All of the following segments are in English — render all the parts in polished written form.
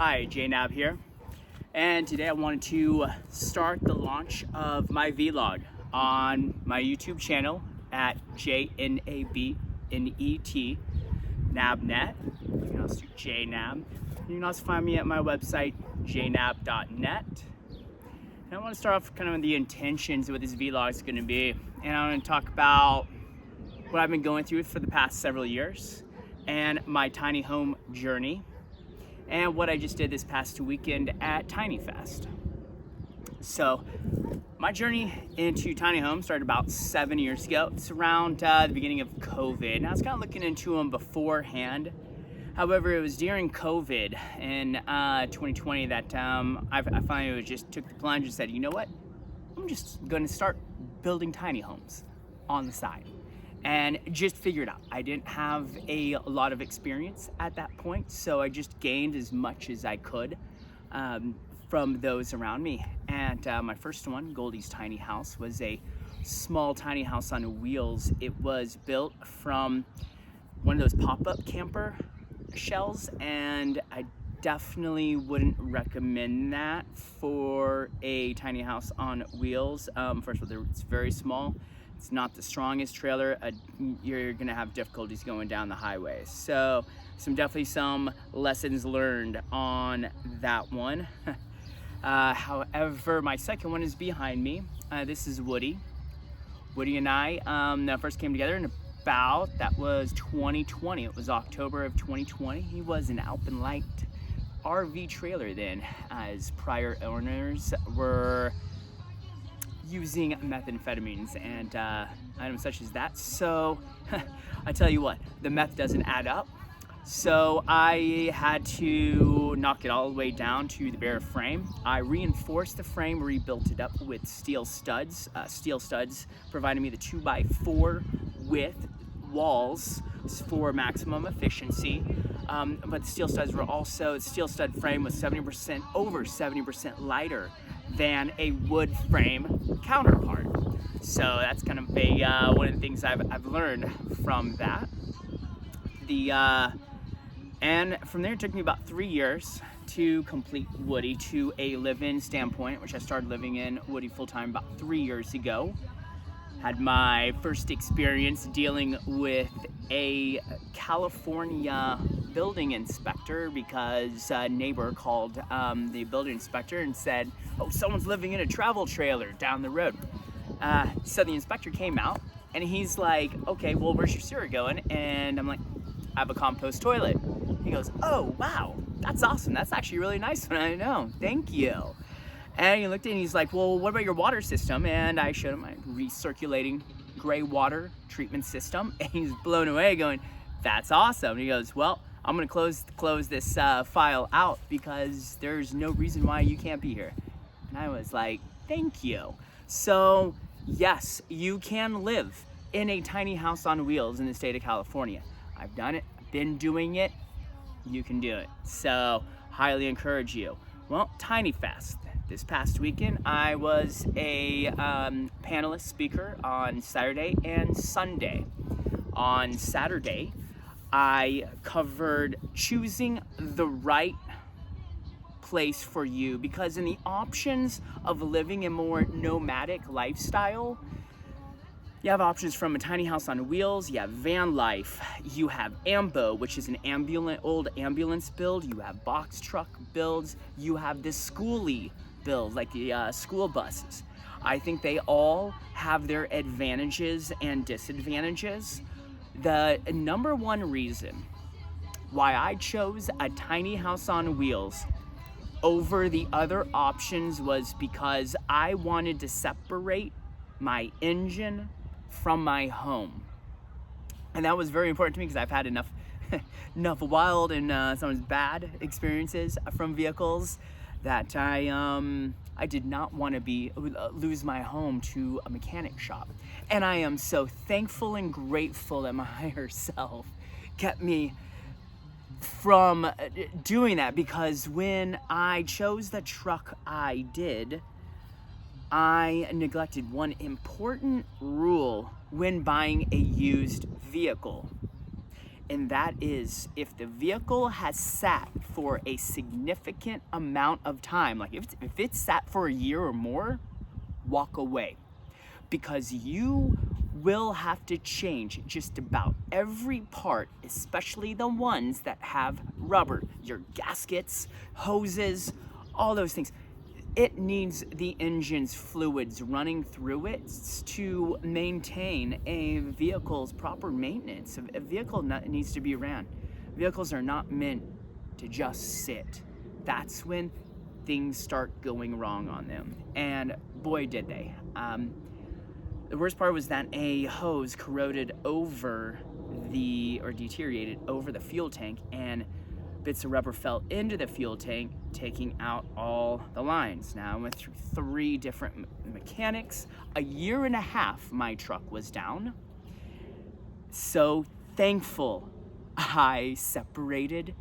Hi, JNAB here, and today I wanted to start the launch of my vlog on my YouTube channel at JNABNET, NABNet. You can also do JNAB. You can also find me at my website, jnab.net. And I want to start off kind of with the intentions of what this vlog is going to be, and I want to talk about what I've been going through for the past several years and my tiny home journey, and what I just did this past weekend at Tiny Fest. So my journey into tiny homes started about 7 years ago. It's around the beginning of COVID, and I was kind of looking into them beforehand. However, it was during COVID in 2020 that I finally just took the plunge and said, you know what, I'm just going to start building tiny homes on the side. And just figured out. I didn't have a lot of experience at that point, so I just gained as much as I could from those around me. And my first one, Goldie's Tiny House, was a small tiny house on wheels. It was built from one of those pop-up camper shells, and I definitely wouldn't recommend that for a tiny house on wheels. First of all, it's very small. It's not the strongest trailer. You're gonna have difficulties going down the highway. So definitely some lessons learned on that one. However, my second one is behind me. This is Woody. Woody and I first came together in that was 2020. It was October of 2020. He was an Alpenlight RV trailer then, as prior owners were using methamphetamines and items such as that. So I tell you what, the meth doesn't add up. So I had to knock it all the way down to the bare frame. I reinforced the frame, rebuilt it up with steel studs. Steel studs provided me the 2x4 width walls for maximum efficiency. But the steel studs were also, the steel stud frame was over 70% lighter than a wood frame counterpart. So that's kind of one of the things I've learned from that. And from there it took me about 3 years to complete Woody to a live-in standpoint, which I started living in Woody full-time about 3 years ago. Had my first experience dealing with a California building inspector because a neighbor called the building inspector and said, oh, someone's living in a travel trailer down the road. So the inspector came out and he's like, okay, well, where's your sewer going? And I'm like, I have a compost toilet. He goes, oh, wow, that's awesome. That's actually really nice one. I know, thank you. And he looked at it and he's like, well, what about your water system? And I showed him my recirculating gray water treatment system. And he's blown away going, that's awesome. And he goes, well, I'm gonna close this file out because there's no reason why you can't be here. And I was like, thank you. So yes, you can live in a tiny house on wheels in the state of California. I've done it, I've been doing it, you can do it. So highly encourage you. Well, Tiny Fest. This past weekend, I was a panelist speaker on Saturday and Sunday. On Saturday, I covered choosing the right place for you, because in the options of living a more nomadic lifestyle, you have options from a tiny house on wheels, you have van life, you have AMBO, which is an old ambulance build, you have box truck builds, you have this schoolie build, like the school buses. I think they all have their advantages and disadvantages. The number one reason why I chose a tiny house on wheels over the other options was because I wanted to separate my engine from my home. And that was very important to me because I've had enough wild and sometimes bad experiences from vehicles that I did not want to lose my home to a mechanic shop. And I am so thankful and grateful that my higher self kept me from doing that, because when I chose the truck I did, I neglected one important rule when buying a used vehicle. and that is if the vehicle has sat for a significant amount of time, like if it's sat for a year or more, walk away, because you will have to change just about every part, especially the ones that have rubber, your gaskets, hoses, all those things. It needs the engine's fluids running through it to maintain a vehicle's proper maintenance. A vehicle needs to be ran. Vehicles are not meant to just sit. That's when things start going wrong on them. And boy, did they. The worst part was that a hose corroded over or deteriorated over the fuel tank, and bits of rubber fell into the fuel tank, taking out all the lines. Now I went through 3 different mechanics. A year and a half my truck was down. So thankful I separated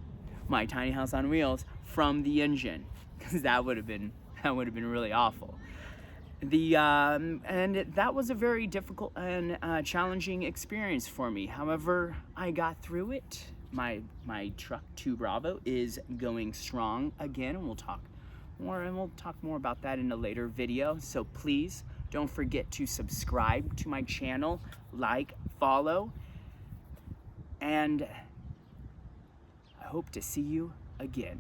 my tiny house on wheels from the engine, because that would have been really awful. And that was a very difficult and challenging experience for me. However, I got through it. My truck 2 Bravo is going strong again, and we'll talk more about that in a later video. So please don't forget to subscribe to my channel, like, follow, and I hope to see you again.